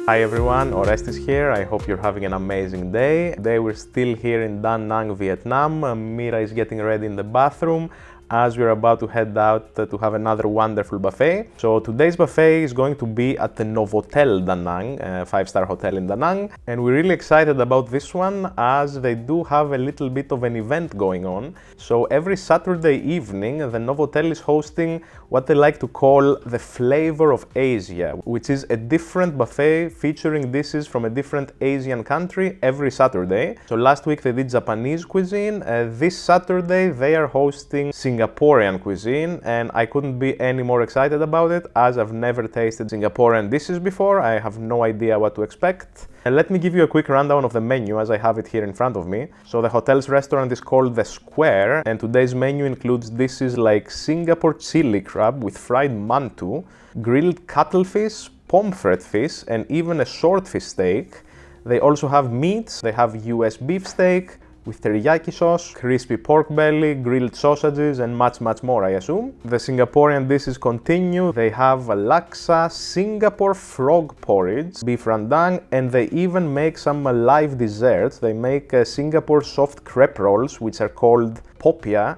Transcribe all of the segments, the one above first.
Hi everyone, Orestes here. I hope you're having an amazing day. Today we're still here in Da Nang, Vietnam. Mira is getting ready in the bathroom as we're about to head out to have another wonderful buffet. So today's buffet is going to be at the Novotel Da Nang, a 5-star hotel in Da Nang. And we're really excited about this one as they do have a little bit of an event going on. So every Saturday evening, the Novotel is hosting what they like to call the Flavor of Asia, which is a different buffet featuring dishes from a different Asian country every Saturday. So last week they did Japanese cuisine. This Saturday they are hosting Singaporean cuisine, and I couldn't be any more excited about it as I've never tasted Singaporean dishes before. I have no idea what to expect. And let me give you a quick rundown of the menu as I have it here in front of me. So the hotel's restaurant is called The Square, and today's menu includes dishes like Singapore chili crab with fried mantou, grilled cuttlefish, pomfret fish, and even a swordfish steak. They also have meats. They have US beef steak with teriyaki sauce, crispy pork belly, grilled sausages, and much more, I assume. The Singaporean dishes continue. They have a laksa, Singapore frog porridge, beef rendang, and they even make some live desserts. They make Singapore soft crepe rolls, which are called popia.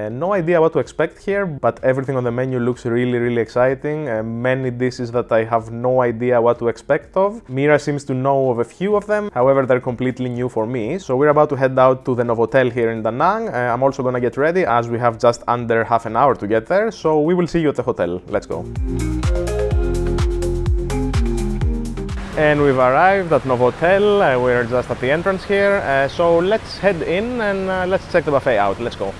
No idea what to expect here, but everything on the menu looks really exciting. Many dishes that I have no idea what to expect of. Mira seems to know of a few of them, however they're completely new for me. So we're about to head out to the Novotel here in Da Nang. I'm also gonna get ready as we have just under half an hour to get there, so we will see you at the hotel. Let's go. And we've arrived at Novotel. We're just at the entrance here, so let's head in and let's check the buffet out. Let's go.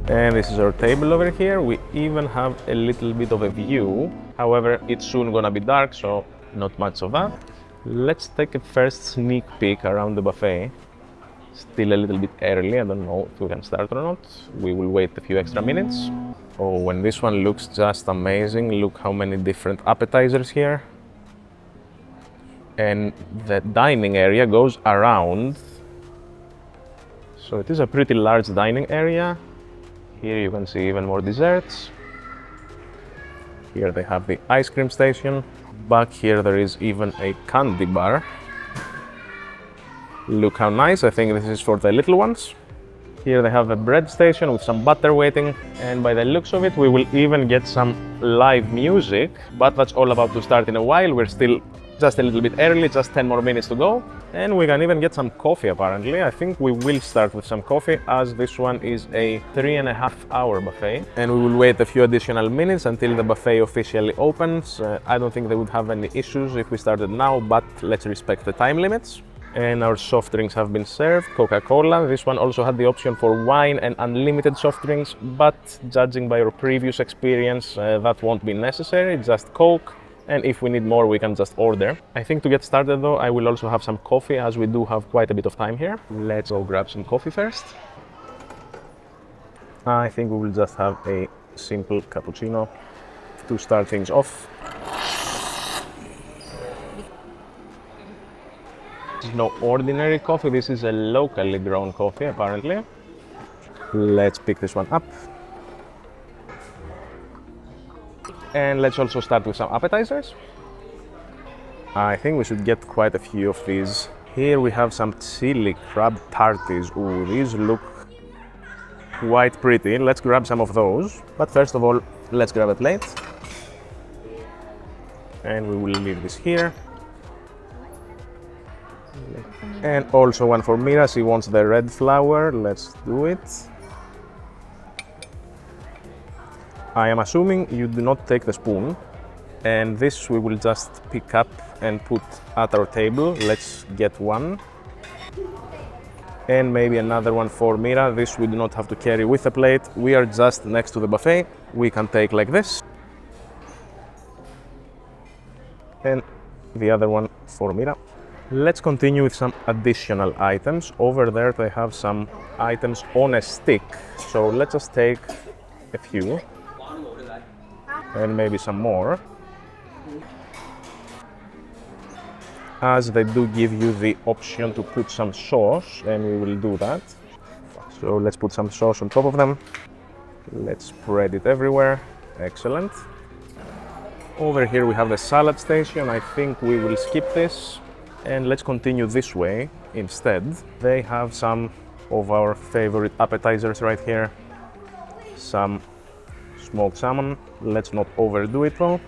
And this is our table over here. We even have a little bit of a view. However, it's soon gonna be dark, so not much of that. Let's take a first sneak peek around the buffet. Still a little bit early, I don't know if we can start or not. We will wait a few extra minutes. Oh, and this one looks just amazing. Look how many different appetizers here. And the dining area goes around. So it is a pretty large dining area. Here you can see even more desserts. Here they have the ice cream station. Back here there is even a candy bar. Look how nice, I think this is for the little ones. Here they have a bread station with some butter waiting, and by the looks of it we will even get some live music, but that's all about to start in a while. We're still just a little bit early, just 10 more minutes to go. And we can even get some coffee apparently. I think we will start with some coffee as this one is a 3.5-hour buffet. And we will wait a few additional minutes until the buffet officially opens. I don't think they would have any issues if we started now, but let's respect the time limits. And our soft drinks have been served, Coca-Cola. This one also had the option for wine and unlimited soft drinks, but judging by our previous experience, that won't be necessary, just Coke. And if we need more, we can just order. I think to get started though, I will also have some coffee as we do have quite a bit of time here. Let's go grab some coffee first. I think we will just have a simple cappuccino to start things off. This is no ordinary coffee, this is a locally grown coffee apparently. Let's pick this one up. And let's also start with some appetizers. I think we should get quite a few of these. Here we have some chili crab tarties. Ooh, these look quite pretty. Let's grab some of those. But first of all, let's grab a plate. And we will leave this here. And also one for Mira, she wants the red flour. Let's do it. I am assuming you do not take the spoon. And this we will just pick up and put at our table. Let's get one. And maybe another one for Mira. This we do not have to carry with the plate. We are just next to the buffet. We can take like this. And the other one for Mira. Let's continue with some additional items. Over there they have some items on a stick. So let's just take a few. And maybe some more. As they do give you the option to put some sauce, and we will do that. So let's put some sauce on top of them. Let's spread it everywhere. Excellent. Over here we have the salad station. I think we will skip this. And let's continue this way instead. They have some of our favorite appetizers right here. Some smoked salmon. Let's not overdo it though.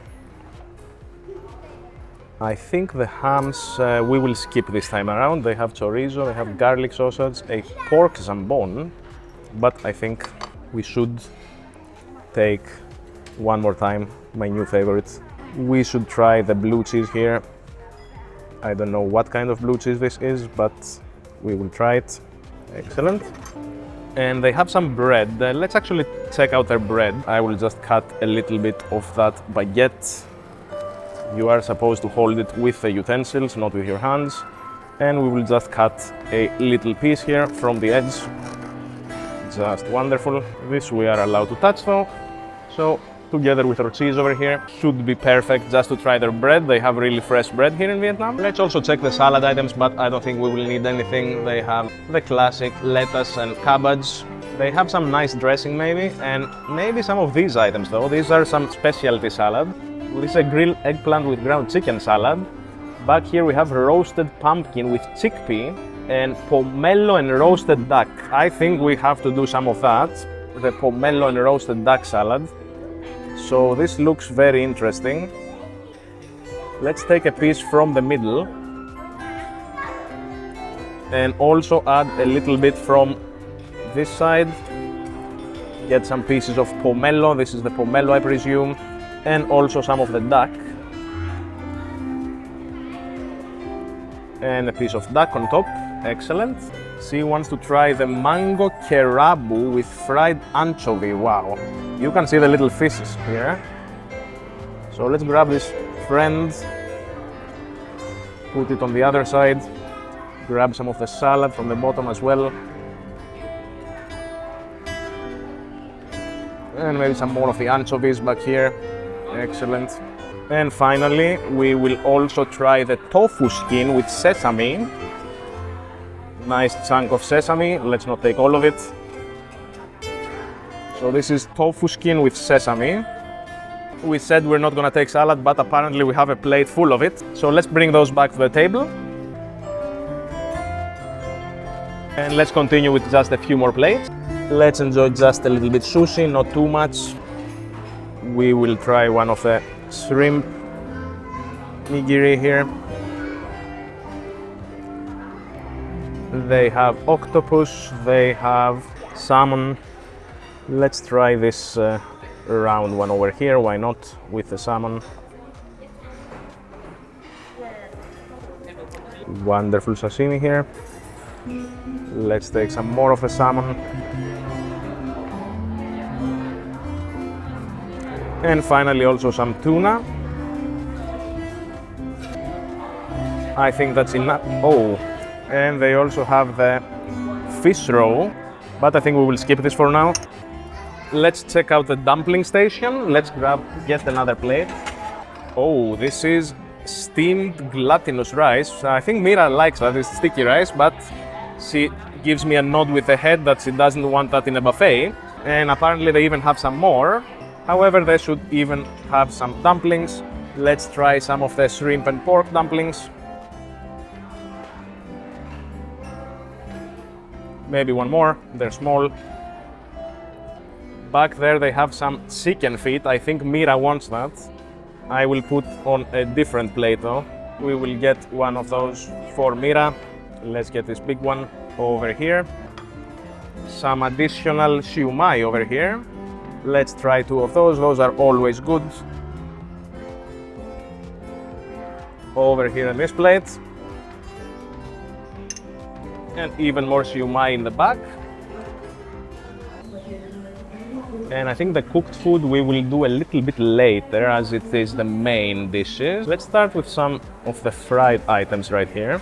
I think the hams we will skip this time around. They have chorizo, they have garlic sausage, a pork jambon, but I think we should take one more time my new favorite. We should try the blue cheese here. I don't know what kind of blue cheese this is, but we will try it. Excellent. And they have some bread. Let's actually check out their bread. I will just cut a little bit of that baguette. You are supposed to hold it with the utensils, not with your hands. And we will just cut a little piece here from the edge. Just wonderful. This we are allowed to touch though. So together with our cheese over here, should be perfect just to try their bread. They have really fresh bread here in Vietnam. Let's also check the salad items, but I don't think we will need anything. They have the classic lettuce and cabbage. They have some nice dressing maybe, and maybe some of these items though. These are some specialty salad. This is a grilled eggplant with ground chicken salad. Back here we have roasted pumpkin with chickpea and pomelo and roasted duck. I think we have to do some of that, the pomelo and roasted duck salad. So this looks very interesting. Let's take a piece from the middle and also add a little bit from this side. Get some pieces of pomelo. This is the pomelo, I presume. And also some of the duck. And a piece of duck on top. Excellent. She wants to try the mango kerabu with fried anchovy. Wow. You can see the little fishes here. So let's grab this friend. Put it on the other side. Grab some of the salad from the bottom as well. And maybe some more of the anchovies back here. Excellent. And finally, we will also try the tofu skin with sesame. Nice chunk of sesame. Let's not take all of it. So this is tofu skin with sesame. We said we're not gonna take salad, but apparently we have a plate full of it. So let's bring those back to the table. And let's continue with just a few more plates. Let's enjoy just a little bit sushi, not too much. We will try one of the shrimp nigiri here. They have octopus, they have salmon. Let's try this round one over here, why not, with the salmon. Wonderful sashimi here. Let's take some more of the salmon. And finally also some tuna. I think that's enough. Oh, and they also have the fish roll, but I think we will skip this for now. Let's check out the dumpling station. Let's grab yet another plate. Oh, this is steamed glutinous rice. I think Mira likes that, it's sticky rice, but she gives me a nod with the head that she doesn't want that in a buffet. And apparently they even have some more. However, they should even have some dumplings Let's try some of the shrimp and pork dumplings. Maybe one more, they're small. Back there they have some chicken feet. I think Mira wants that. I will put on a different plate though. We will get one of those for Mira. Let's get this big one over here. Some additional siu mai over here. Let's try two of those are always good. Over here on this plate. And even more siu mai in the back. And I think the cooked food we will do a little bit later as it is the main dishes. Let's start with some of the fried items right here.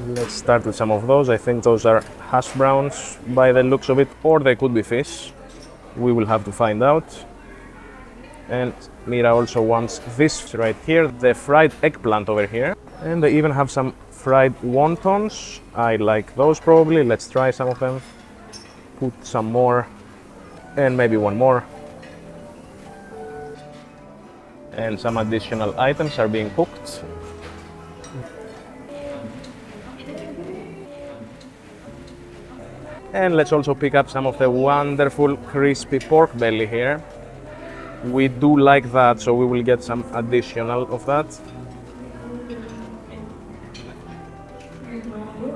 Let's start with some of those. I think those are hash browns by the looks of it, or they could be fish. We will have to find out. And Mira also wants this right here, the fried eggplant over here. And they even have some fried wontons. I like those probably. Let's try some of them. Put some more. And maybe one more. And some additional items are being cooked. And let's also pick up some of the wonderful crispy pork belly here. We do like that, so we will get some additional of that.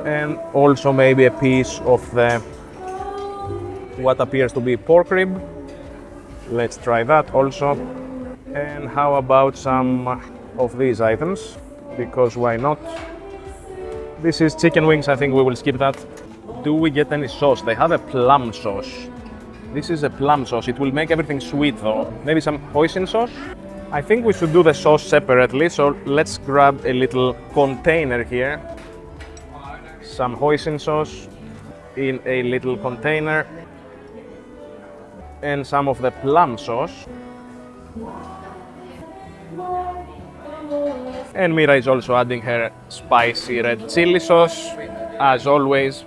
And also maybe a piece of the what appears to be pork rib. Let's try that also. And how about some of these items? Because why not? This is chicken wings, I think we will skip that. Do we get any sauce? They have a plum sauce. This is a plum sauce. It will make everything sweet though. Maybe some hoisin sauce? I think we should do the sauce separately, so let's grab a little container here. Some hoisin sauce in a little container. And some of the plum sauce. And Mira is also adding her spicy red chili sauce, as always.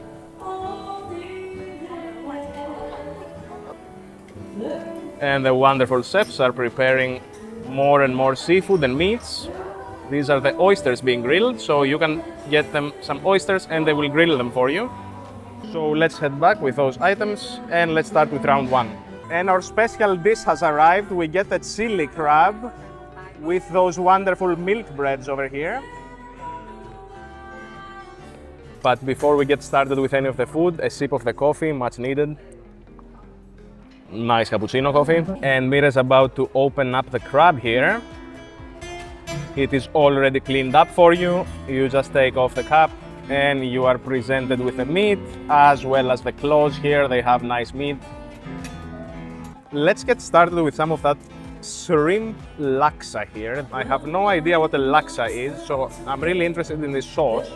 And the wonderful chefs are preparing more and more seafood and meats. These are the oysters being grilled, so you can get them some oysters and they will grill them for you. So let's head back with those items and let's start with round one. And our special dish has arrived. We get the chili crab with those wonderful milk breads over here. But before we get started with any of the food, a sip of the coffee, much needed. Nice cappuccino coffee. And Mira's about to open up the crab here. It is already cleaned up for you. You just take off the cap and you are presented with the meat as well as the claws here. They have nice meat. Let's get started with some of that shrimp laksa here. I have no idea what a laksa is, so I'm really interested in this sauce.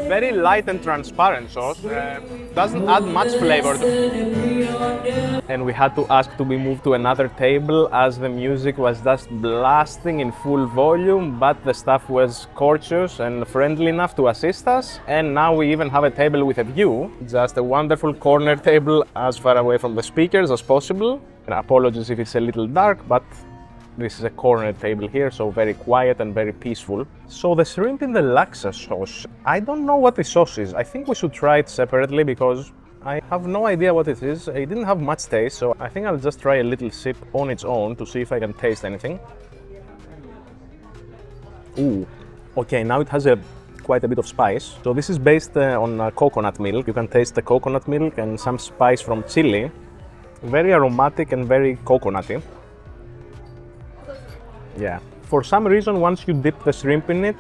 Very light and transparent sauce, doesn't add much flavor to it. And we had to ask to be moved to another table as the music was just blasting in full volume, but the staff was courteous and friendly enough to assist us. And now we even have a table with a view, just a wonderful corner table as far away from the speakers as possible. And apologies if it's a little dark, but this is a corner table here, so very quiet and very peaceful. So the shrimp in the laksa sauce, I don't know what the sauce is. I think we should try it separately because I have no idea what it is. It didn't have much taste, so I think I'll just try a little sip on its own to see if I can taste anything. Ooh, okay, now it has quite a bit of spice. So this is based on coconut milk. You can taste the coconut milk and some spice from chili. Very aromatic and very coconutty. Yeah. For some reason, once you dip the shrimp in it,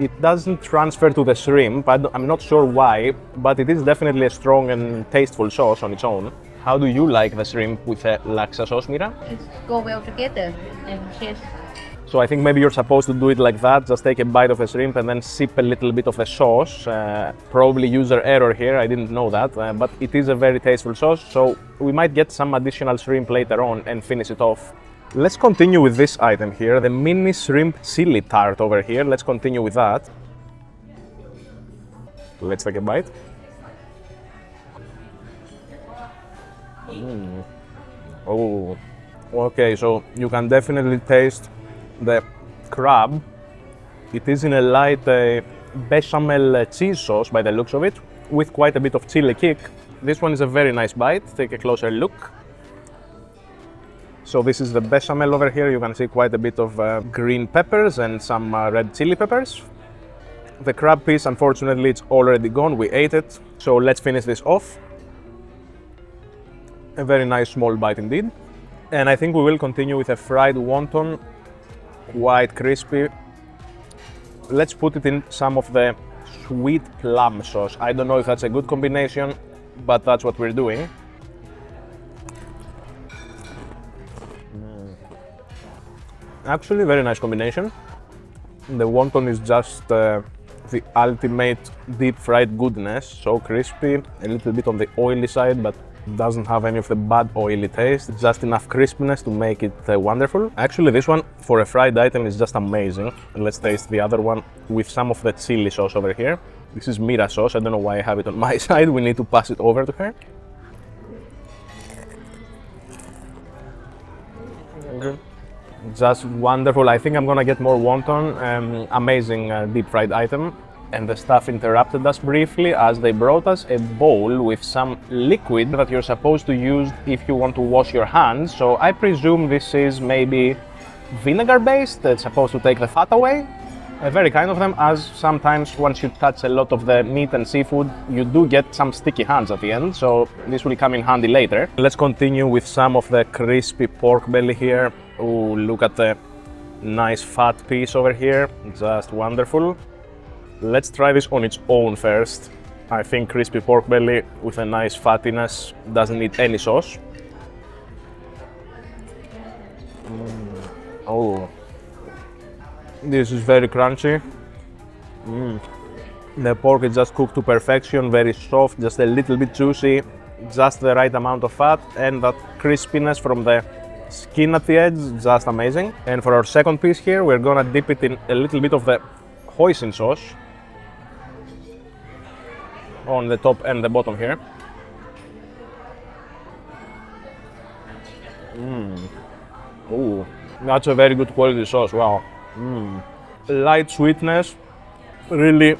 it doesn't transfer to the shrimp. I'm not sure why, but it is definitely a strong and tasteful sauce on its own. How do you like the shrimp with the laksa sauce, Mira? It go well together and taste. So I think maybe you're supposed to do it like that, just take a bite of the shrimp and then sip a little bit of the sauce. Probably user error here, I didn't know that, but it is a very tasteful sauce, so we might get some additional shrimp later on and finish it off. Let's continue with this item here, the mini shrimp chili tart over here. Let's continue with that. Let's take a bite. Oh, okay, so you can definitely taste the crab. It is in a light bechamel cheese sauce by the looks of it, with quite a bit of chili kick. This one is a very nice bite. Take a closer look. So this is the bechamel over here. You can see quite a bit of green peppers and some red chili peppers. The crab piece, unfortunately, it's already gone. We ate it. So let's finish this off. A very nice small bite indeed. And I think we will continue with a fried wonton, quite crispy. Let's put it in some of the sweet plum sauce. I don't know if that's a good combination, but that's what we're doing. Actually, very nice combination. The wonton is just the ultimate deep fried goodness, so crispy, a little bit on the oily side, but doesn't have any of the bad oily taste. It's just enough crispiness to make it wonderful. Actually, this one for a fried item is just amazing. Let's taste the other one with some of the chili sauce over here. This is Mira sauce. I don't know why I have it on my side. We need to pass it over to her. Okay. Just wonderful. I think I'm gonna get more wonton. Amazing deep fried item. And the staff interrupted us briefly as they brought us a bowl with some liquid that you're supposed to use if you want to wash your hands. So I presume this is maybe vinegar based. It's supposed to take the fat away. Very kind of them, as sometimes once you touch a lot of the meat and seafood, you do get some sticky hands at the end. So this will come in handy later. Let's continue with some of the crispy pork belly here. Oh, look at the nice fat piece over here. Just wonderful. Let's try this on its own first. I think crispy pork belly with a nice fattiness doesn't need any sauce. Oh, this is very crunchy. The pork is just cooked to perfection, very soft, just a little bit juicy, just the right amount of fat, and that crispiness from the skin at the edge, just amazing. And for our second piece here, we're gonna dip it in a little bit of the hoisin sauce on the top and the bottom here. Oh, that's a very good quality sauce, wow. Light sweetness, really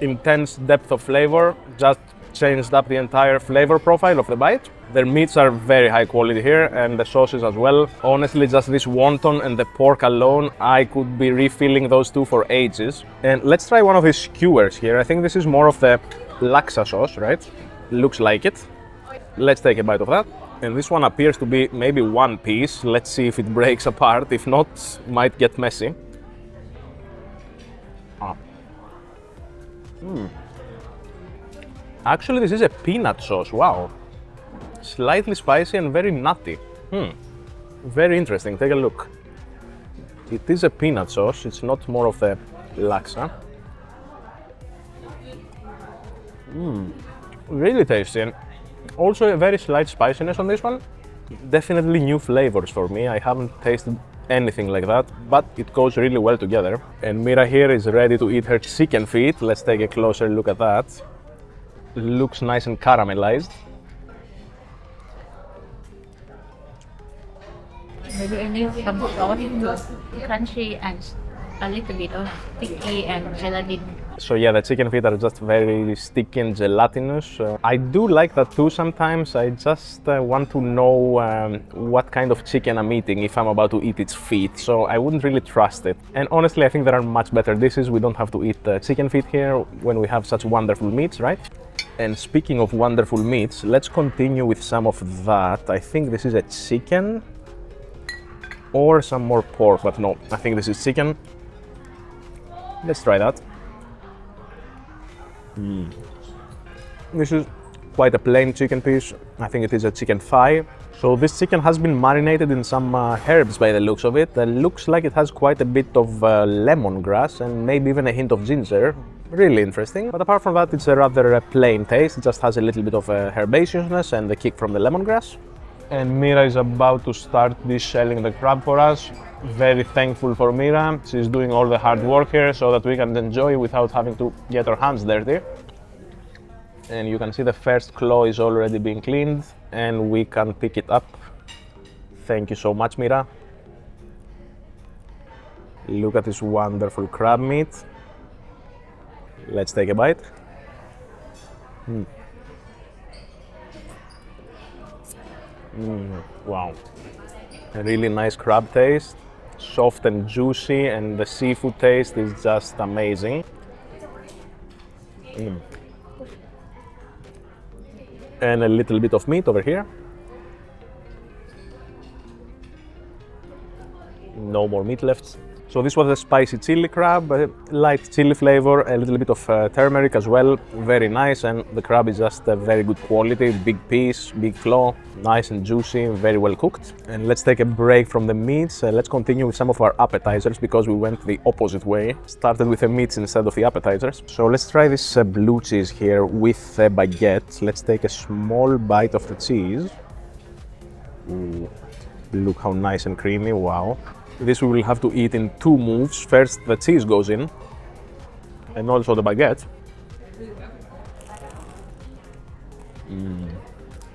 intense depth of flavor, just changed up the entire flavor profile of the bite. Their meats are very high quality here, and the sauces as well. Honestly, just this wonton and the pork alone, I could be refilling those two for ages. And let's try one of these skewers here. I think this is more of the laksa sauce, right? Looks like it. Let's take a bite of that. And this one appears to be maybe one piece. Let's see if it breaks apart. If not, might get messy. Actually, this is a peanut sauce, wow. Slightly spicy and very nutty. Very interesting, take a look. It is a peanut sauce, it's not more of the laksa. Really tasty, and also a very slight spiciness on this one. Definitely new flavors for me. I haven't tasted anything like that, but it goes really well together. And Mira here is ready to eat her chicken feet. Let's take a closer look at that. Looks nice and caramelized. Maybe I need some sauce, crunchy and a little bit of sticky and gelatin. So yeah, the chicken feet are just very sticky and gelatinous. I do like that too sometimes. I just want to know what kind of chicken I'm eating if I'm about to eat its feet. So I wouldn't really trust it. And honestly, I think there are much better dishes. We don't have to eat chicken feet here when we have such wonderful meats, right? And speaking of wonderful meats, let's continue with some of that. I think this is a chicken or some more pork, but no, I think this is chicken. Let's try that. This is quite a plain chicken piece. I think it is a chicken thigh. So this chicken has been marinated in some herbs by the looks of it. It looks like it has quite a bit of lemongrass and maybe even a hint of ginger. Really interesting. But apart from that, it's a rather plain taste. It just has a little bit of herbaceousness and the kick from the lemongrass. And Mira is about to start deshelling the crab for us. Very thankful for Mira. She's doing all the hard work here so that we can enjoy without having to get our hands dirty. And you can see the first claw is already being cleaned and we can pick it up Thank you so much, Mira. Look at this wonderful crab meat. Let's take a bite. Wow. A really nice crab taste, soft and juicy, and the seafood taste is just amazing. And a little bit of meat over here. No more meat left. So this was a spicy chili crab, a light chili flavor, a little bit of turmeric as well, very nice, and the crab is just a very good quality, big piece, big claw, nice and juicy, very well cooked. And let's take a break from the meats, let's continue with some of our appetizers because we went the opposite way, started with the meats instead of the appetizers. So let's try this blue cheese here with a baguette. Let's take a small bite of the cheese. Ooh, look how nice and creamy, wow. This we will have to eat in two moves. First the cheese goes in, and also the baguette.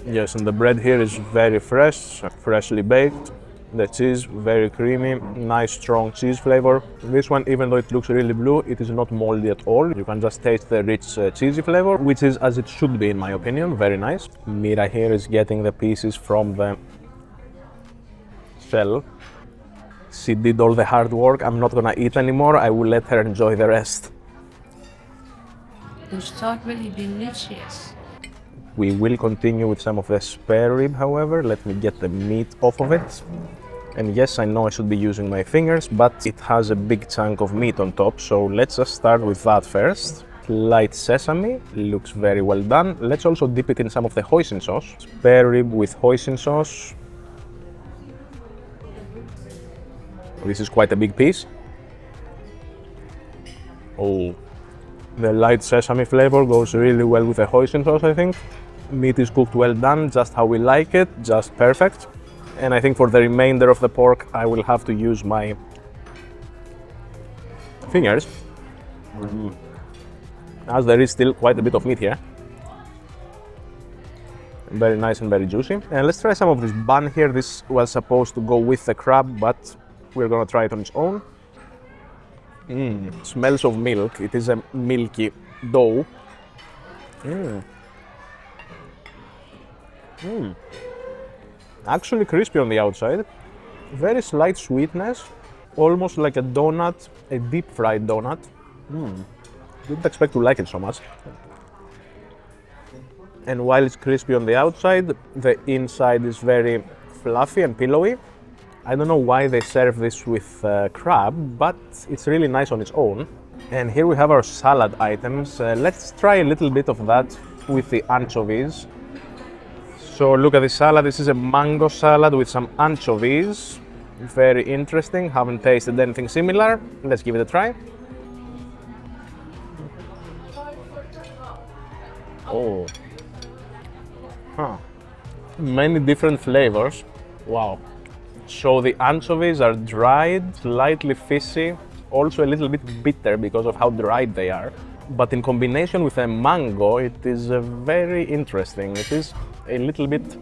Yes, and the bread here is very fresh, freshly baked. The cheese, very creamy, nice strong cheese flavor. This one, even though it looks really blue, it is not moldy at all. You can just taste the rich cheesy flavor, which is as it should be in my opinion, very nice. Mira here is getting the pieces from the shell. She did all the hard work. I'm not gonna eat anymore. I will let her enjoy the rest. It's not really delicious. We will continue with some of the spare rib, however. Let me get the meat off of it. And yes, I know I should be using my fingers, but it has a big chunk of meat on top. So let's just start with that first. Light sesame, looks very well done. Let's also dip it in some of the hoisin sauce. Spare rib with hoisin sauce. This is quite a big piece. Oh, the light sesame flavor goes really well with the hoisin sauce, I think. Meat is cooked well done, just how we like it, just perfect. And I think for the remainder of the pork, I will have to use my fingers, as there is still quite a bit of meat here. Very nice and very juicy. And let's try some of this bun here. This was supposed to go with the crab, but we're gonna try it on its own. Smells of milk. It is a milky dough. Actually crispy on the outside. Very slight sweetness. Almost like a donut, a deep fried donut. Didn't expect to like it so much. And while it's crispy on the outside, the inside is very fluffy and pillowy. I don't know why they serve this with crab, but it's really nice on its own. And here we have our salad items. Let's try a little bit of that with the anchovies. So look at this salad. This is a mango salad with some anchovies. Very interesting. Haven't tasted anything similar. Let's give it a try. Oh. Many different flavors. Wow. So the anchovies are dried, slightly fishy, also a little bit bitter because of how dried they are. But in combination with a mango, it is very interesting. It is a little bit,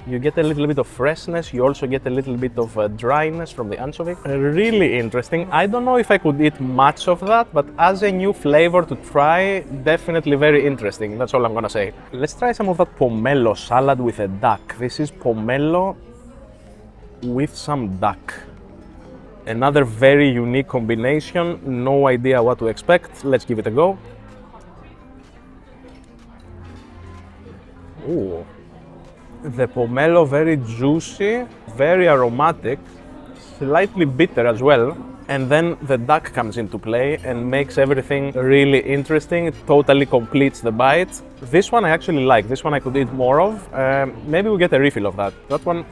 you get a little bit of freshness, you also get a little bit of dryness from the anchovy. Really interesting. I don't know if I could eat much of that, but as a new flavor to try, definitely very interesting. That's all I'm gonna say. Let's try some of that pomelo salad with a duck. This is pomelo with some duck. Another very unique combination, no idea what to expect. Let's give it a go. Ooh. The pomelo very juicy, very aromatic, slightly bitter as well. And then the duck comes into play and makes everything really interesting. It totally completes the bite. This one I actually like. This one I could eat more of. Maybe we'll get a refill of that. That one,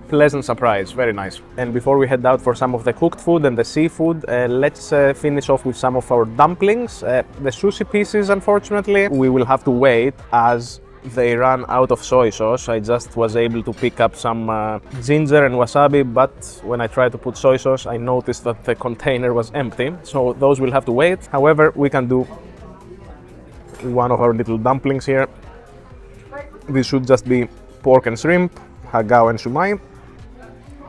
pleasant surprise, very nice. And before we head out for some of the cooked food and the seafood, let's finish off with some of our dumplings. The sushi pieces, unfortunately, we will have to wait as they ran out of soy sauce. I just was able to pick up some ginger and wasabi, but when I tried to put soy sauce, I noticed that the container was empty. So those will have to wait. However, we can do one of our little dumplings here. This should just be pork and shrimp, hagao and shumai.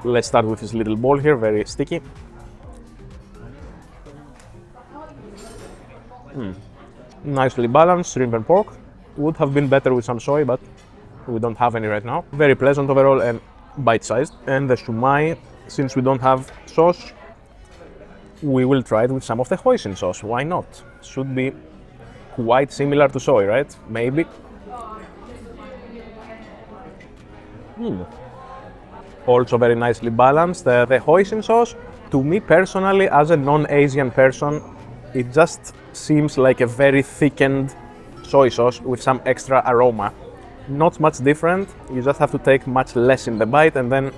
Let's start with this little ball here, very sticky. Nicely balanced shrimp and pork. Would have been better with some soy, but we don't have any right now. Very pleasant overall and bite-sized. And the shumai, since we don't have sauce, we will try it with some of the hoisin sauce. Why not? Should be quite similar to soy, right? Maybe. Also very nicely balanced. The hoisin sauce, to me personally, as a non-Asian person, it just seems like a very thickened soy sauce with some extra aroma. Not much different, you just have to take much less in the bite and then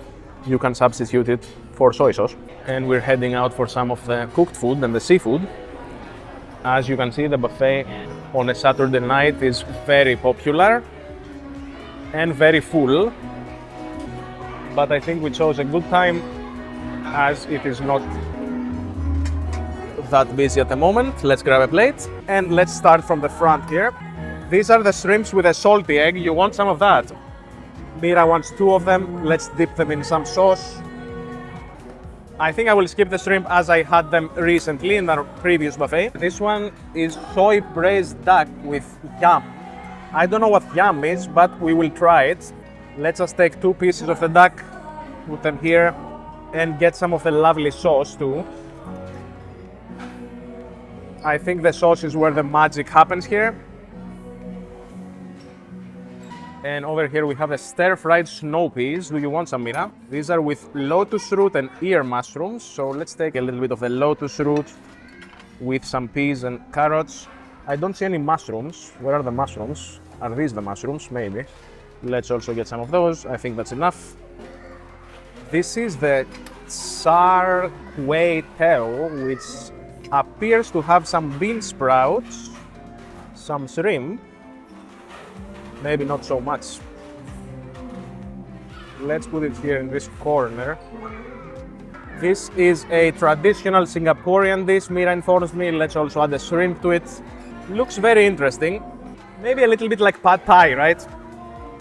you can substitute it for soy sauce. And we're heading out for some of the cooked food and the seafood. As you can see, the buffet on a Saturday night is very popular and very full. But I think we chose a good time as it is not that busy at the moment. Let's grab a plate and let's start from the front here. These are the shrimps with a salty egg. You want some of that? Mira wants 2 of them. Let's dip them in some sauce. I think I will skip the shrimp as I had them recently in our previous buffet. This one is soy braised duck with yam. I don't know what yam is, but we will try it. Let's just take 2 pieces of the duck, put them here, and get some of the lovely sauce too. I think the sauce is where the magic happens here. And over here we have the stir-fried snow peas. Do you want some, Mira? These are with lotus root and ear mushrooms. So let's take a little bit of the lotus root with some peas and carrots. I don't see any mushrooms. Where are the mushrooms? Are these the mushrooms? Maybe. Let's also get some of those. I think that's enough. This is the char kway teo, which appears to have some bean sprouts, some shrimp, maybe not so much. Let's put it here in this corner. This is a traditional Singaporean dish, Mira informs me. Let's also add the shrimp to it. Looks very interesting. Maybe a little bit like pad thai, right?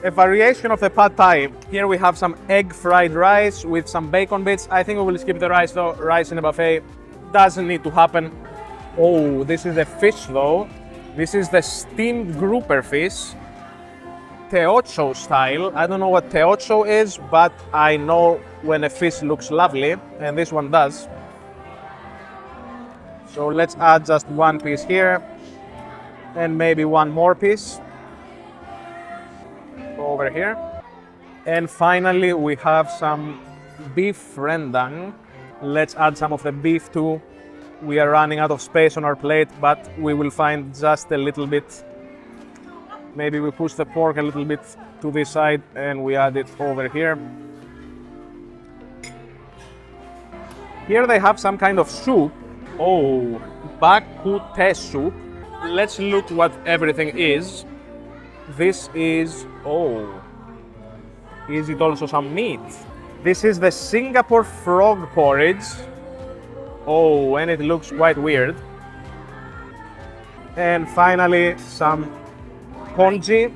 A variation of the pad thai. Here we have some egg fried rice with some bacon bits. I think we will skip the rice though. Rice in a buffet doesn't need to happen. Oh, this is the fish though. This is the steamed grouper fish. Teocho style. I don't know what teocho is, but I know when a fish looks lovely, and this one does. So let's add just 1 piece here, and maybe 1 more piece over here. And finally we have some beef rendang. Let's add some of the beef too. We are running out of space on our plate, but we will find just a little bit. Maybe we push the pork a little bit to this side and we add it over here. Here they have some kind of soup. Oh, bak kut teh soup. Let's look what everything is. This is, oh, is it also some meat? This is the Singapore frog porridge. Oh, and it looks quite weird. And finally, some congee.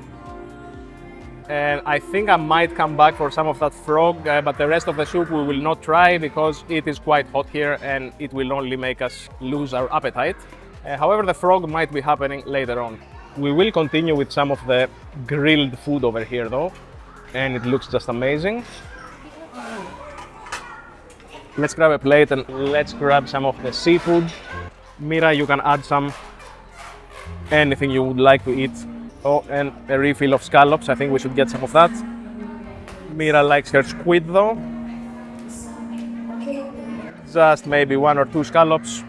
And I think I might come back for some of that frog, but the rest of the soup we will not try because it is quite hot here and it will only make us lose our appetite. However, the frog might be happening later on. We will continue with some of the grilled food over here though, and it looks just amazing. Let's grab a plate and let's grab some of the seafood. Mira, you can add some, anything you would like to eat. Oh, and a refill of scallops. I think we should get some of that. Mira likes her squid though. Just maybe 1 or 2 scallops.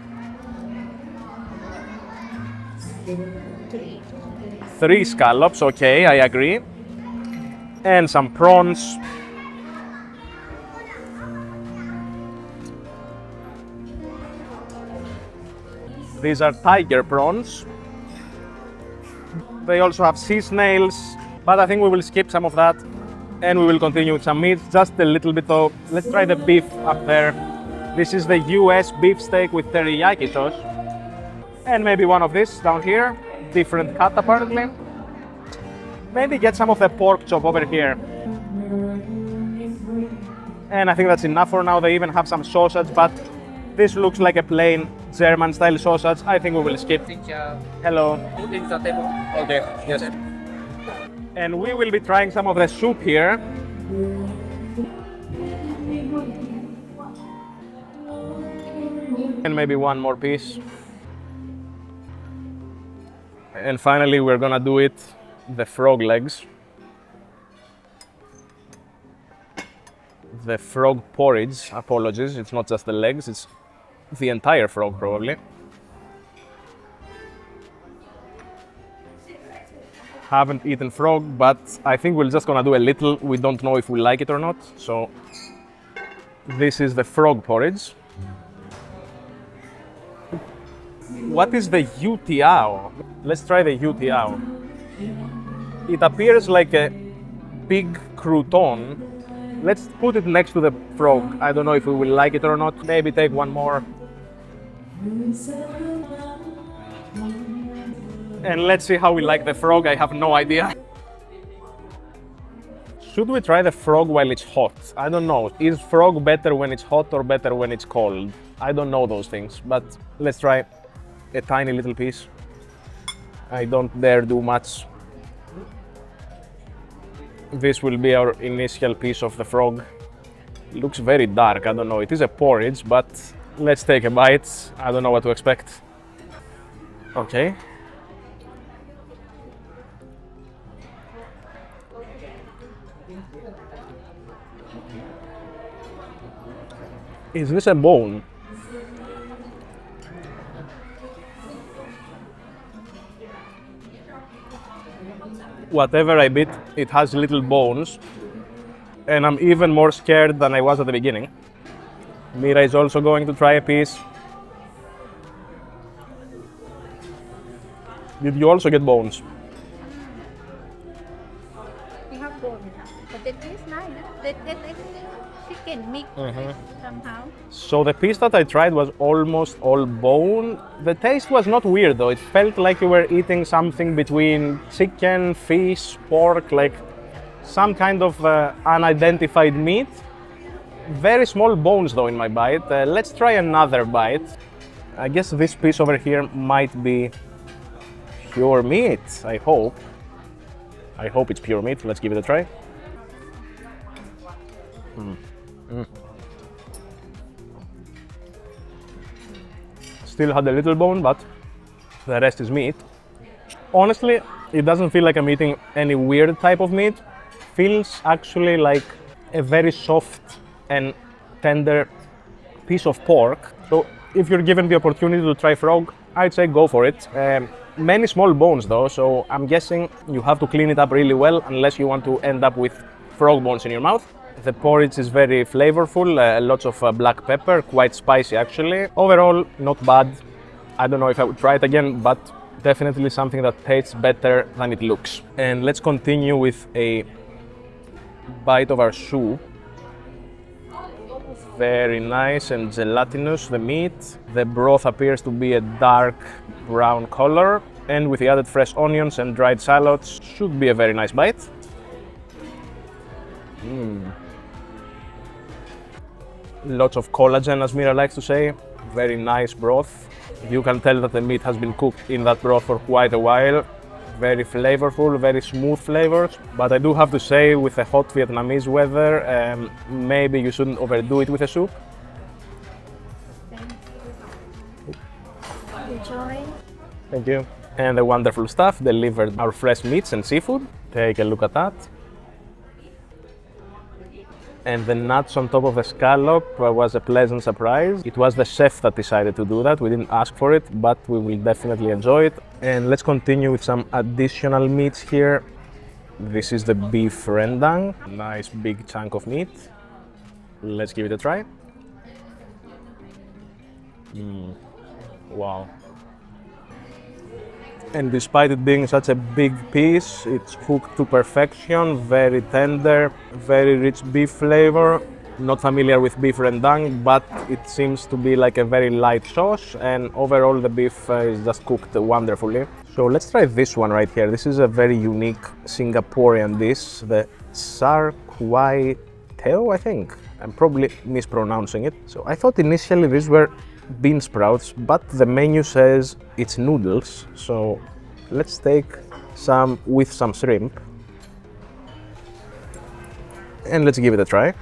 3 scallops, okay, I agree. And some prawns. These are tiger prawns. They also have sea snails, but I think we will skip some of that and we will continue with some meat, just a little bit though. Let's try the beef up there. This is the US beef steak with teriyaki sauce. And maybe one of this down here, different cut apparently. Maybe get some of the pork chop over here. And I think that's enough for now. They even have some sausage, but this looks like a plain German style sausage. I think we will skip. Hello. Okay, yes. And we will be trying some of the soup here. And maybe one more piece. And finally, we're gonna do it the frog legs. The frog porridge, apologies, it's not just the legs, it's the entire frog probably. Haven't eaten frog, but I think we're just gonna do a little. We don't know if we like it or not. So this is the frog porridge. What is the utiao? Let's try the utiao. It appears like a big crouton. Let's put it next to the frog. I don't know if we will like it or not. Maybe take one more. And let's see how we like the frog. I have no idea. Should we try the frog while it's hot? I don't know. Is frog better when it's hot or better when it's cold? I don't know those things, but let's try a tiny little piece. I don't dare do much. This will be our initial piece of the frog. It looks very dark, I don't know. It is a porridge, but let's take a bite. I don't know what to expect. Okay. Is this a bone? Whatever I bit, it has little bones, and I'm even more scared than I was at the beginning. Mira is also going to try a piece. Did you also get bones? We have bone, but it tastes nice. That chicken mix somehow. So the piece that I tried was almost all bone. The taste was not weird though. It felt like you were eating something between chicken, fish, pork, like some kind of unidentified meat. Very small bones though in my bite. Let's try another bite. I guess this piece over here might be pure meat, I hope. I hope it's pure meat. Let's give it a try. Still had a little bone, but the rest is meat. Honestly, it doesn't feel like I'm eating any weird type of meat. Feels actually like a very soft and tender piece of pork. So if you're given the opportunity to try frog, I'd say go for it. Many small bones though, so I'm guessing you have to clean it up really well unless you want to end up with frog bones in your mouth. The porridge is very flavorful, lots of black pepper, quite spicy actually. Overall, not bad. I don't know if I would try it again, but definitely something that tastes better than it looks. And let's continue with a bite of our soup. Very nice and gelatinous, the meat. The broth appears to be a dark brown color, and with the added fresh onions and dried shallots, should be a very nice bite. Lots of collagen, as Mira likes to say. Very nice broth. You can tell that the meat has been cooked in that broth for quite a while. Very flavorful, very smooth flavors. But I do have to say, with the hot Vietnamese weather, maybe you shouldn't overdo it with a soup. Enjoy. Thank you. And the wonderful staff delivered our fresh meats and seafood. Take a look at that. And the nuts on top of the scallop was a pleasant surprise. It was the chef that decided to do that. We didn't ask for it, but we will definitely enjoy it. And let's continue with some additional meats here. This is the beef rendang. Nice big chunk of meat. Let's give it a try. Wow. And despite it being such a big piece, it's cooked to perfection, very tender, very rich beef flavor. Not familiar with beef rendang, but it seems to be like a very light sauce, and overall the beef is just cooked wonderfully. So let's try this one right here. This is a very unique Singaporean dish, the Sar Kway Teo, I think. I'm probably mispronouncing it. So I thought initially these were bean sprouts, but the menu says it's noodles. So let's take some with some shrimp and let's give it a try.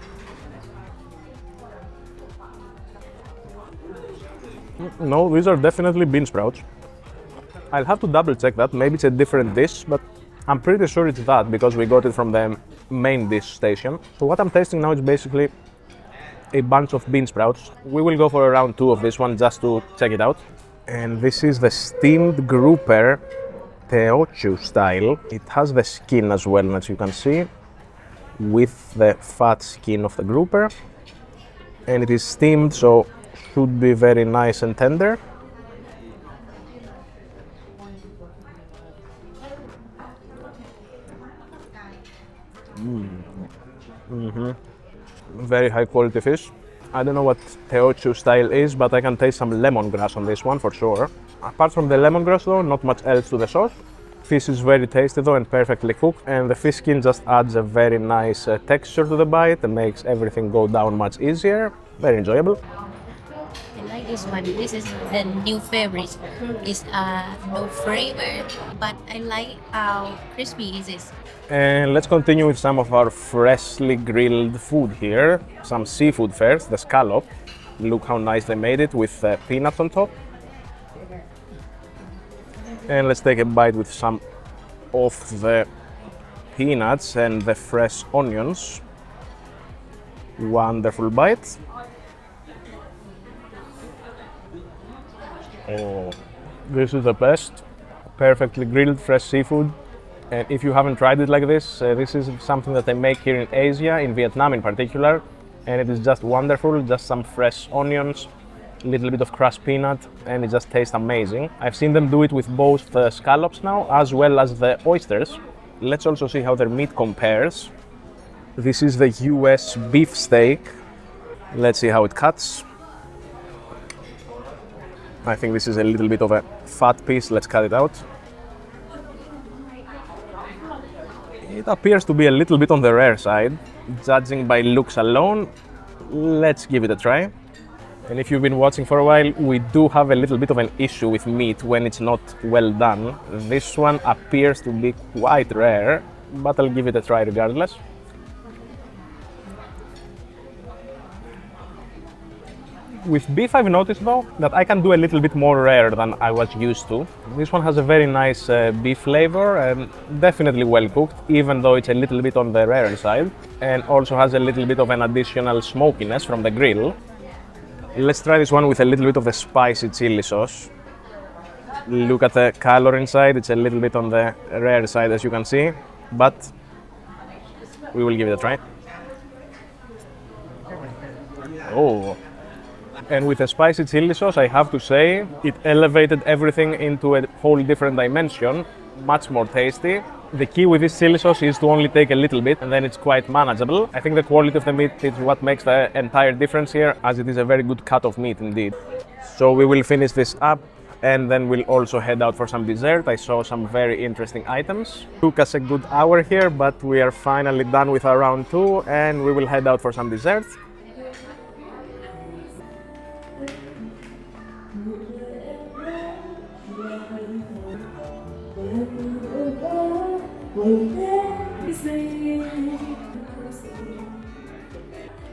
No, these are definitely bean sprouts. I'll have to double check that, maybe it's a different dish, but I'm pretty sure it's that because we got it from the main dish station. So what I'm tasting now is basically a bunch of bean sprouts. We will go for a round 2 of this one just to check it out. And this is the steamed grouper Teochew style. It has the skin as well, as you can see, with the fat skin of the grouper. And it is steamed, so should be very nice and tender. Very high quality fish. I don't know what Teochew style is, but I can taste some lemongrass on this one for sure. Apart from the lemongrass though, not much else to the sauce. Fish is very tasty though and perfectly cooked, and the fish skin just adds a very nice texture to the bite and makes everything go down much easier. Very enjoyable. I like this one. This is the new favorite. It's no flavor, but I like how crispy it is. And let's continue with some of our freshly grilled food here. Some seafood first, the scallop. Look how nice they made it with peanuts on top. And let's take a bite with some of the peanuts and the fresh onions. Wonderful bite. Oh, this is the best. Perfectly grilled fresh seafood. And if you haven't tried it like this is something that they make here in Asia, in Vietnam in particular, and it is just wonderful. Just some fresh onions, a little bit of crushed peanut, and it just tastes amazing. I've seen them do it with both the scallops now, as well as the oysters. Let's also see how their meat compares. This is the US beef steak. Let's see how it cuts. I think this is a little bit of a fat piece. Let's cut it out. It appears to be a little bit on the rare side, judging by looks alone. Let's give it a try. And if you've been watching for a while, we do have a little bit of an issue with meat when it's not well done. This one appears to be quite rare, but I'll give it a try regardless. With beef, I've noticed though that I can do a little bit more rare than I was used to. This one has a very nice beef flavor and definitely well cooked, even though it's a little bit on the rare side, and also has a little bit of an additional smokiness from the grill. Let's try this one with a little bit of the spicy chili sauce. Look at the color inside, it's a little bit on the rare side as you can see, but we will give it a try. Oh. And with the spicy chili sauce, I have to say, it elevated everything into a whole different dimension, much more tasty. The key with this chili sauce is to only take a little bit and then it's quite manageable. I think the quality of the meat is what makes the entire difference here, as it is a very good cut of meat indeed. So we will finish this up and then we'll also head out for some dessert. I saw some very interesting items. Took us a good hour here, but we are finally done with our round 2 and we will head out for some dessert.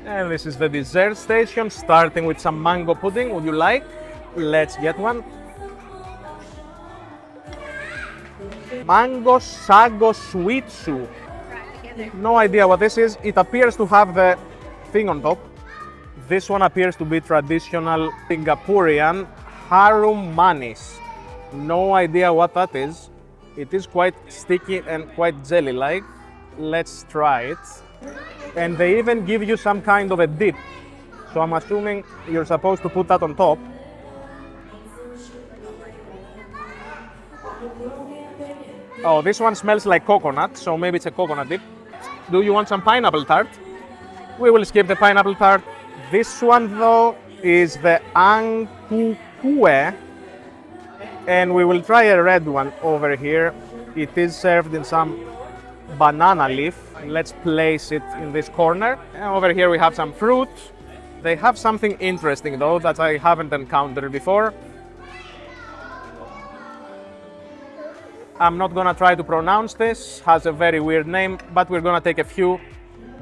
And this is the dessert station, starting with some mango pudding. Would you like? Let's get one. Mango sago sweet soup. No idea what this is. It appears to have the thing on top. This one appears to be traditional Singaporean harum manis. No idea what that is. It is quite sticky and quite jelly-like. Let's try it. And they even give you some kind of a dip. So I'm assuming you're supposed to put that on top. Oh, this one smells like coconut, so maybe it's a coconut dip. Do you want some pineapple tart? We will skip the pineapple tart. This one though is the angkukue. And we will try a red one over here. It is served in some banana leaf. Let's place it in this corner. And over here we have some fruit. They have something interesting though that I haven't encountered before. I'm not gonna try to pronounce this, has a very weird name, but we're gonna take a few,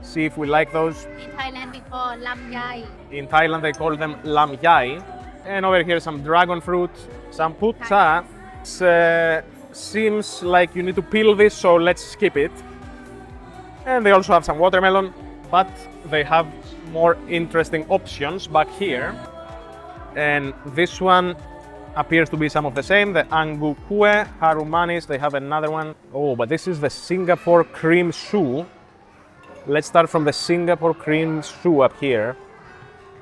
see if we like those. In Thailand, we call lam yai. In Thailand they call them lam yai. And over here some dragon fruit, some putsa. Seems like you need to peel this, so let's skip it. And they also have some watermelon, but they have more interesting options back here. And this one appears to be some of the same, the angu kue, harumanis, they have another one. Oh, but this is the Singapore cream shoe. Let's start from the Singapore cream shoe up here.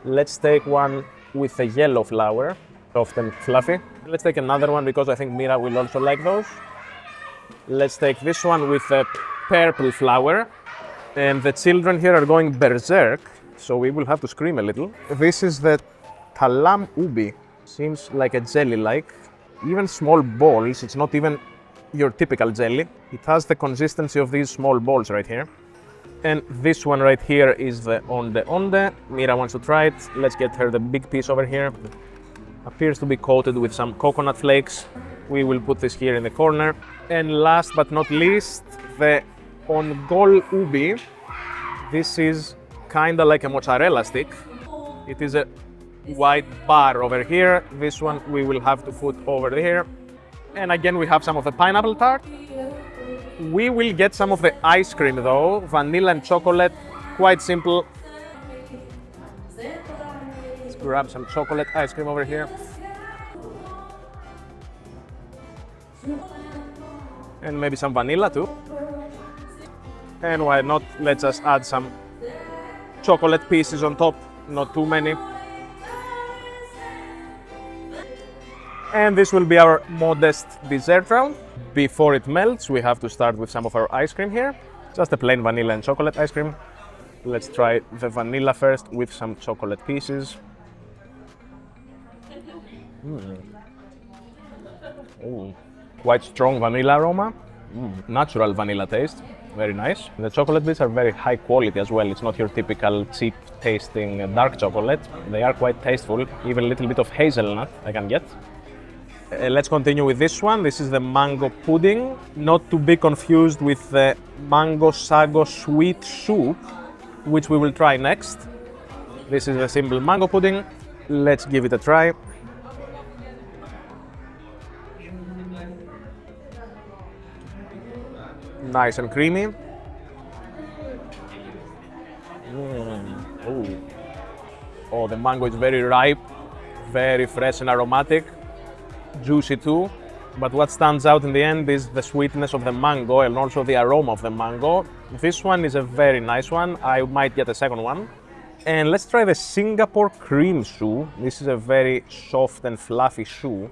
Let's take one with the yellow flower, soft and fluffy. Let's take another one because I think Mira will also like those. Let's take this one with the purple flower. And the children here are going berserk, so we will have to scream a little. This is the talam ubi. Seems like a jelly-like. Even small balls, it's not even your typical jelly. It has the consistency of these small balls right here. And this one right here is the onde onde. Mira wants to try it. Let's get her the big piece over here. Appears to be coated with some coconut flakes. We will put this here in the corner. And last but not least, the ongol ubi. This is kinda like a mozzarella stick. It is a white bar over here. This one we will have to put over here. And again, we have some of the pineapple tart. We will get some of the ice cream though, vanilla and chocolate, quite simple. Let's grab some chocolate ice cream over here. And maybe some vanilla too. And why not, let's just add some chocolate pieces on top, not too many. And this will be our modest dessert round. Before it melts, we have to start with some of our ice cream here. Just a plain vanilla and chocolate ice cream. Let's try the vanilla first with some chocolate pieces. Oh, quite strong vanilla aroma. Natural vanilla taste, very nice. The chocolate bits are very high quality as well. It's not your typical cheap tasting dark chocolate. They are quite tasteful, even a little bit of hazelnut I can get. Let's continue with this one. This is the mango pudding, not to be confused with the mango sago sweet soup, which we will try next. This is a simple mango pudding. Let's give it a try. Nice and creamy. Oh, the mango is very ripe, very fresh and aromatic. Juicy too, but what stands out in the end is the sweetness of the mango and also the aroma of the mango. This one is a very nice one. I might get a second one. And let's try the Singapore cream shoe. This is a very soft and fluffy shoe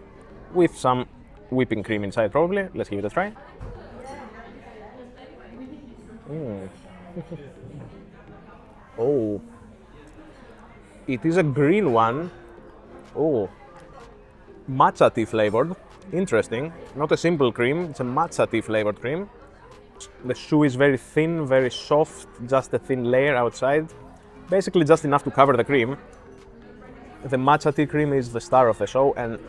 with some whipping cream inside probably. Let's give it a try. Oh, it is a green one. Oh, matcha tea flavored. Interesting. Not a simple cream, it's a matcha tea flavored cream. The shoe is very thin, very soft, just a thin layer outside. Basically just enough to cover the cream. The matcha tea cream is the star of the show and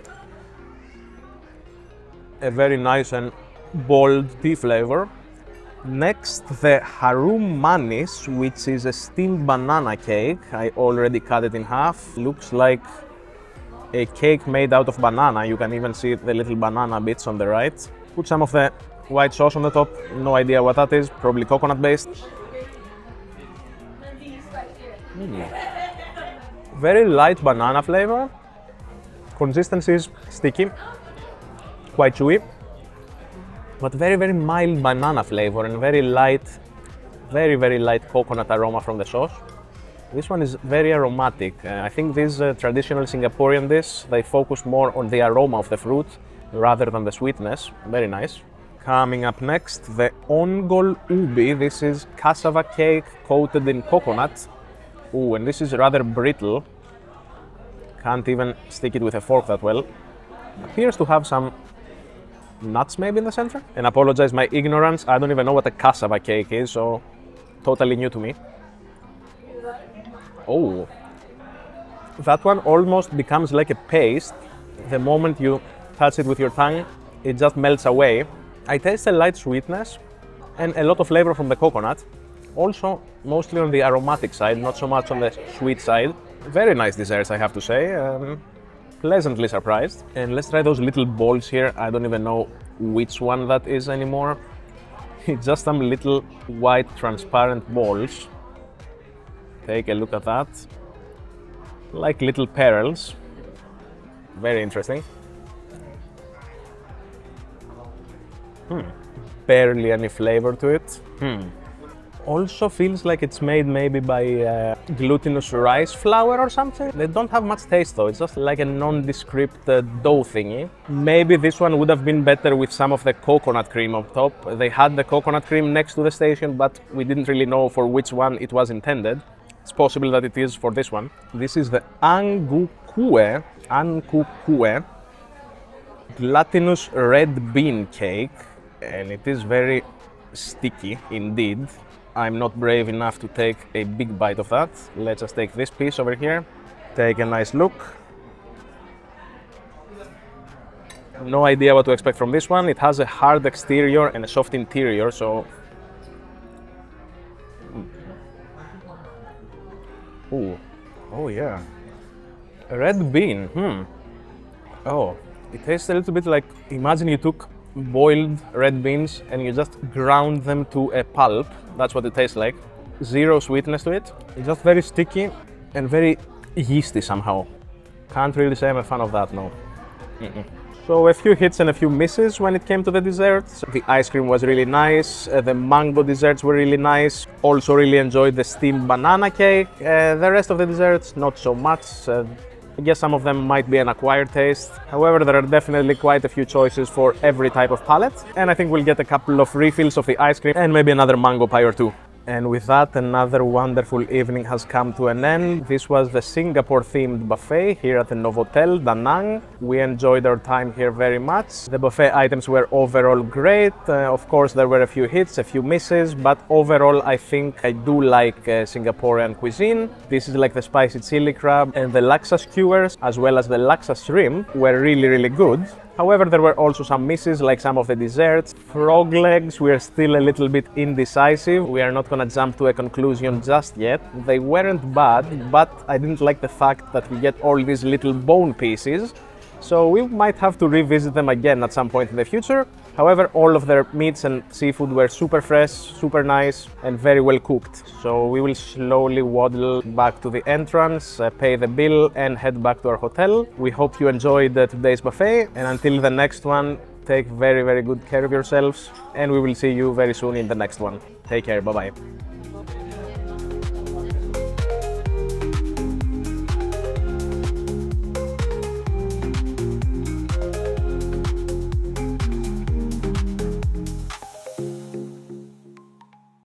a very nice and bold tea flavor. Next, the harum manis, which is a steamed banana cake. I already cut it in half. Looks like a cake made out of banana. You can even see the little banana bits on the right. Put some of the white sauce on the top. No idea what that is. Probably coconut based. Very light banana flavor. Consistency is sticky. Quite chewy. But very, very mild banana flavor and very light, very light coconut aroma from the sauce. This one is very aromatic. I think this traditional Singaporean dish, they focus more on the aroma of the fruit rather than the sweetness. Very nice. Coming up next, the ongol ubi. This is cassava cake coated in coconut. Ooh, and this is rather brittle. Can't even stick it with a fork that well. Appears to have some nuts maybe in the center. And apologize my ignorance, I don't even know what a cassava cake is, so totally new to me. Oh, that one almost becomes like a paste. The moment you touch it with your tongue, it just melts away. I taste a light sweetness and a lot of flavor from the coconut. Also, mostly on the aromatic side, not so much on the sweet side. Very nice desserts, I have to say. Pleasantly surprised. And let's try those little balls here. I don't even know which one that is anymore. It's just some little white transparent balls. Take a look at that. Like little pearls. Very interesting. Barely any flavor to it. Also feels like it's made maybe by glutinous rice flour or something. They don't have much taste though, it's just like a nondescript dough thingy. Maybe this one would have been better with some of the coconut cream on top. They had the coconut cream next to the station, but we didn't really know for which one it was intended. It's possible that it is for this one. This is the angkukue glutinous red bean cake, and it is very sticky indeed. I'm not brave enough to take a big bite of that. Let's just take this piece over here. Take a nice look. No idea what to expect from this one. It has a hard exterior and a soft interior, so... Ooh. Oh yeah. Red bean. Oh, it tastes a little bit like, imagine you took boiled red beans and you just ground them to a pulp. That's what it tastes like. Zero sweetness to it. It's just very sticky and very yeasty somehow. Can't really say I'm a fan of that, no. So a few hits and a few misses when it came to the desserts. The ice cream was really nice. The mango desserts were really nice. Also really enjoyed the steamed banana cake. The rest of the desserts, not so much. I guess some of them might be an acquired taste. However, there are definitely quite a few choices for every type of palate. And I think we'll get a couple of refills of the ice cream and maybe another mango pie or two. And with that, another wonderful evening has come to an end. This was the Singapore-themed buffet here at the Novotel Da Nang. We enjoyed our time here very much. The buffet items were overall great. Of course, there were a few hits, a few misses, but overall, I think I do like Singaporean cuisine. This is like the spicy chili crab and the laksa skewers, as well as the laksa shrimp, were really, really good. However, there were also some misses, like some of the desserts. Frog legs, we are still a little bit indecisive. We are not gonna jump to a conclusion just yet. They weren't bad, but I didn't like the fact that we get all these little bone pieces. So we might have to revisit them again at some point in the future. However, all of their meats and seafood were super fresh, super nice, and very well cooked. So we will slowly waddle back to the entrance, pay the bill, and head back to our hotel. We hope you enjoyed today's buffet, and until the next one, take very, very good care of yourselves, and we will see you very soon in the next one. Take care, bye-bye.